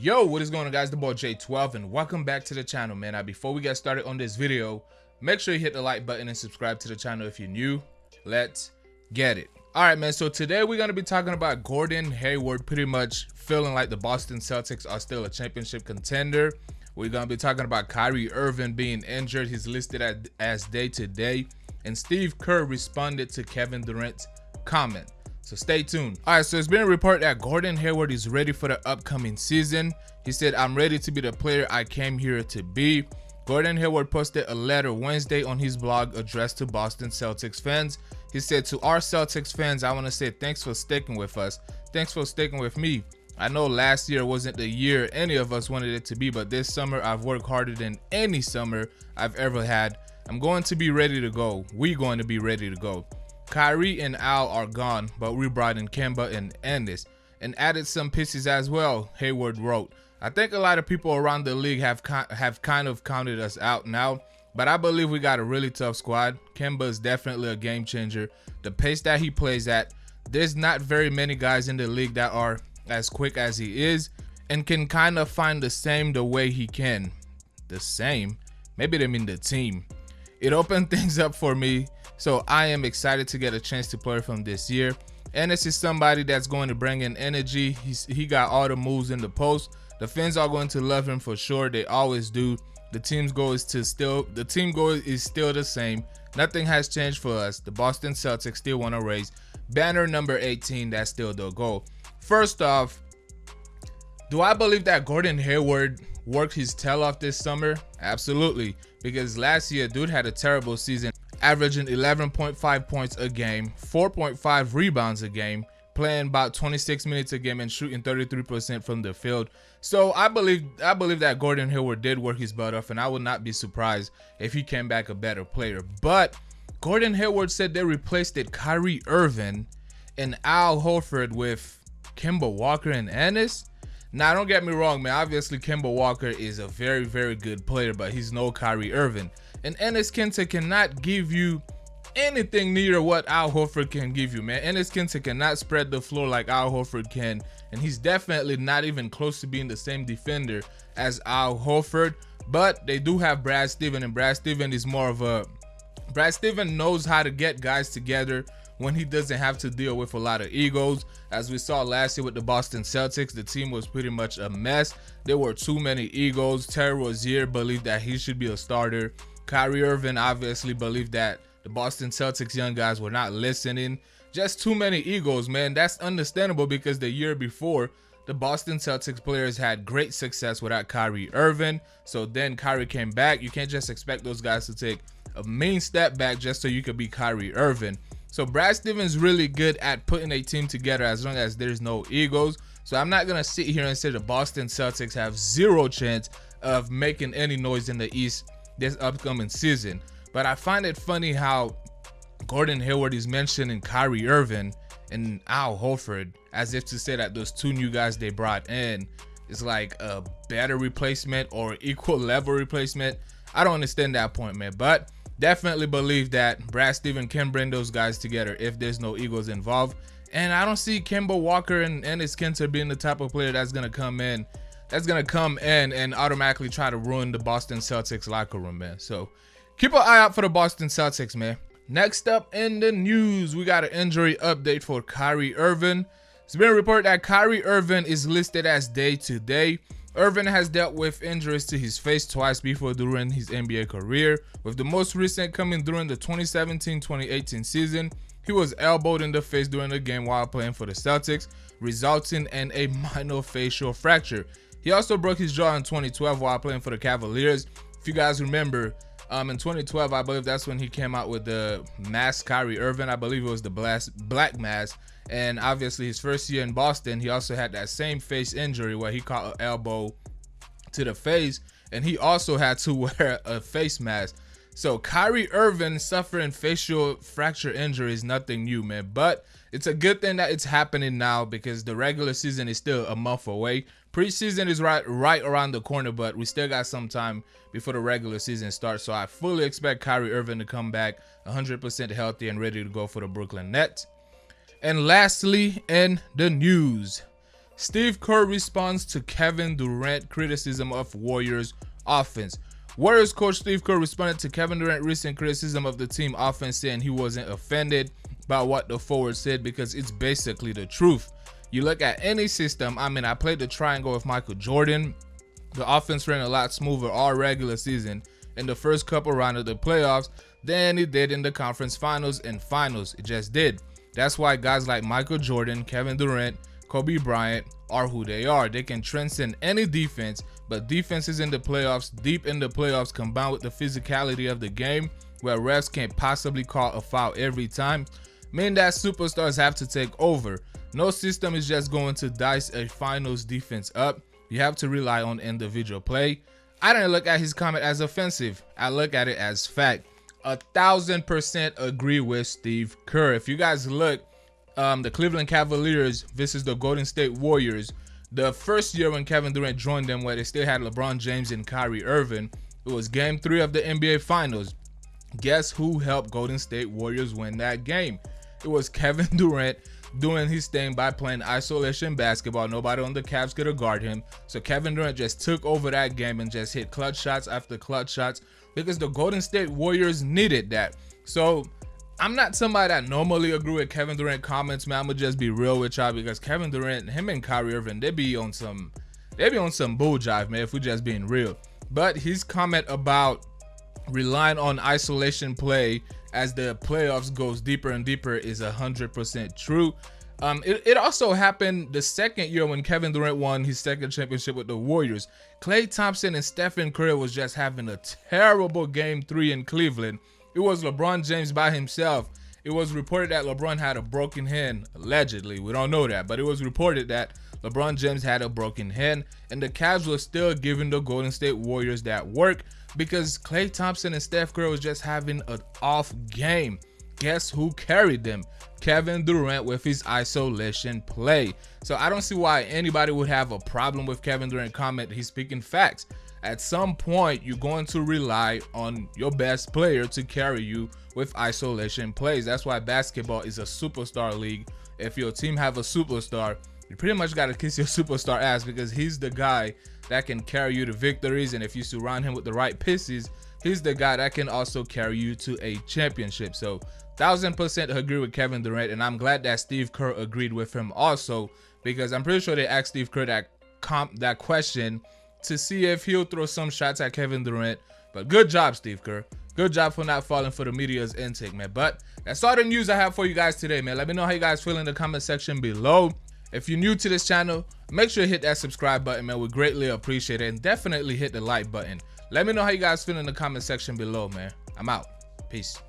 Yo, what is going on, guys? The boy J12 and welcome back to the channel, man. Now, before we get started on this video, make sure you hit the like button and subscribe to the channel if you're new. Let's get it. All right, man. So today we're going to be talking about Gordon Hayward pretty much feeling like the Boston Celtics are still a championship contender. We're going to be talking about Kyrie Irving being injured. He's listed as day-to-day. And Steve Kerr responded to Kevin Durant's comment. So stay tuned. All right, so it's been reported that Gordon Hayward is ready for the upcoming season. He said, "I'm ready to be the player I came here to be." Gordon Hayward posted a letter Wednesday on his blog addressed to Boston Celtics fans. He said, "To our Celtics fans, I want to say thanks for sticking with us. Thanks for sticking with me. I know last year wasn't the year any of us wanted it to be, but this summer I've worked harder than any summer I've ever had. I'm going to be ready to go. We're going to be ready to go. Kyrie and Al are gone, but we brought in Kemba and Ennis and added some pieces as well," Hayward wrote. "I think a lot of people around the league have kind of counted us out now, but I believe we got a really tough squad. Kemba is definitely a game changer. The pace that he plays at, there's not very many guys in the league that are as quick as he is and can kind of find the way he can." The same? Maybe they mean the team. "It opened things up for me, so I am excited to get a chance to play from this year. Ennis is somebody that's going to bring in energy. He got all the moves in the post. The fans are going to love him for sure. They always do. The team goal is still the same. Nothing has changed for us. The Boston Celtics still want to raise banner number 18. That's still the goal." First off, do I believe that Gordon Hayward worked his tail off this summer? Absolutely, because last year dude had a terrible season, averaging 11.5 points a game, 4.5 rebounds a game, playing about 26 minutes a game and shooting 33% from the field. So I believe that Gordon Hayward did work his butt off, and I would not be surprised if he came back a better player. But Gordon Hayward said they replaced Kyrie Irving and Al Horford with Kemba Walker and Ennis. Now, don't get me wrong, man. Obviously, Kemba Walker is a very, very good player, but he's no Kyrie Irving. And Enes Kanter cannot give you anything near what Al Horford can give you, man. Enes Kanter cannot spread the floor like Al Horford can, and he's definitely not even close to being the same defender as Al Horford. But they do have Brad Stevens, and Brad Stevens knows how to get guys together when he doesn't have to deal with a lot of egos. As we saw last year with the Boston Celtics, the team was pretty much a mess. There were too many egos. Terry Rozier believed that he should be a starter. Kyrie Irving obviously believed that the Boston Celtics young guys were not listening. Just too many egos, man. That's understandable because the year before, the Boston Celtics players had great success without Kyrie Irving. So then Kyrie came back. You can't just expect those guys to take a mean step back just so you could be Kyrie Irving. So Brad Stevens really good at putting a team together as long as there's no egos. So I'm not going to sit here and say the Boston Celtics have zero chance of making any noise in the East this upcoming season. But I find it funny how Gordon Hayward is mentioning Kyrie Irving and Al Horford as if to say that those two new guys they brought in is like a better replacement or equal level replacement. I don't understand that point, man. But definitely believe that Brad Stevens can bring those guys together if there's no egos involved. And I don't see Kemba Walker and Enes Kanter being the type of player that's gonna come in and automatically try to ruin the Boston Celtics locker room, man. So keep an eye out for the Boston Celtics, man. Next up in the news, we got an injury update for Kyrie Irving. It's been reported that Kyrie Irving is listed as day-to-day. Irving has dealt with injuries to his face twice before during his NBA career, with the most recent coming during the 2017-2018 season. He was elbowed in the face during a game while playing for the Celtics, resulting in a minor facial fracture. He also broke his jaw in 2012 while playing for the Cavaliers. If you guys remember, in 2012, I believe that's when he came out with the mask Kyrie Irving. I believe it was the black mask. And obviously his first year in Boston, he also had that same face injury where he caught an elbow to the face, and he also had to wear a face mask. So Kyrie Irving suffering facial fracture injury is nothing new, man. But it's a good thing that it's happening now because the regular season is still a month away. Preseason is right around the corner, but we still got some time before the regular season starts. So I fully expect Kyrie Irving to come back 100% healthy and ready to go for the Brooklyn Nets. And lastly, in the news, Steve Kerr responds to Kevin Durant criticism of Warriors offense. Warriors coach Steve Kerr responded to Kevin Durant's recent criticism of the team offense, saying he wasn't offended by what the forward said because it's basically the truth. You look at any system, I played the triangle with Michael Jordan. The offense ran a lot smoother all regular season in the first couple rounds of the playoffs than it did in the conference finals and finals. It just did. That's why guys like Michael Jordan, Kevin Durant, Kobe Bryant are who they are. They can transcend any defense, but defenses in the playoffs, deep in the playoffs, combined with the physicality of the game where refs can't possibly call a foul every time, mean that superstars have to take over. No system is just going to dice a finals defense up. You have to rely on individual play. I didn't look at his comment as offensive. I look at it as fact. 1000% agree with Steve Kerr. If you guys look, the Cleveland Cavaliers versus the Golden State Warriors, the first year when Kevin Durant joined them, where they still had LeBron James and Kyrie Irving, it was game 3 of the NBA Finals. Guess who helped Golden State Warriors win that game? It was Kevin Durant doing his thing by playing isolation basketball. Nobody on the Cavs could have guarded him. So Kevin Durant just took over that game and just hit clutch shots after clutch shots because the Golden State Warriors needed that. So I'm not somebody that normally agree with Kevin Durant comments, man. I'm gonna just be real with y'all because Kevin Durant, him and Kyrie Irving, they be on some bull jive, man, if we just being real. But his comment about relying on isolation play as the playoffs goes deeper and deeper is 100% true. It also happened the second year when Kevin Durant won his second championship with the Warriors. Klay Thompson and Stephen Curry was just having a terrible game 3 in Cleveland. It was LeBron James by himself. It was reported that LeBron had a broken hand, allegedly. We don't know that, but it was reported that LeBron James had a broken hand, and the Cavs were still giving the Golden State Warriors that work because Klay Thompson and Steph Curry was just having an off game. Guess who carried them? Kevin Durant with his isolation play. So I don't see why anybody would have a problem with Kevin Durant comment. He's speaking facts. At some point, you're going to rely on your best player to carry you with isolation plays. That's why basketball is a superstar league. If your team have a superstar, you pretty much got to kiss your superstar ass because he's the guy that can carry you to victories. And if you surround him with the right pieces, he's the guy that can also carry you to a championship. So 1000% agree with Kevin Durant, and I'm glad that Steve Kerr agreed with him also, because I'm pretty sure they asked Steve Kerr that question to see if he'll throw some shots at Kevin Durant. But good job, Steve Kerr. Good job for not falling for the media's intake, man. But that's all the news I have for you guys today, man. Let me know how you guys feel in the comment section below. If you're new to this channel, make sure you hit that subscribe button, man. We greatly appreciate it. And definitely hit the like button. Let me know how you guys feel in the comment section below, man. I'm out. Peace.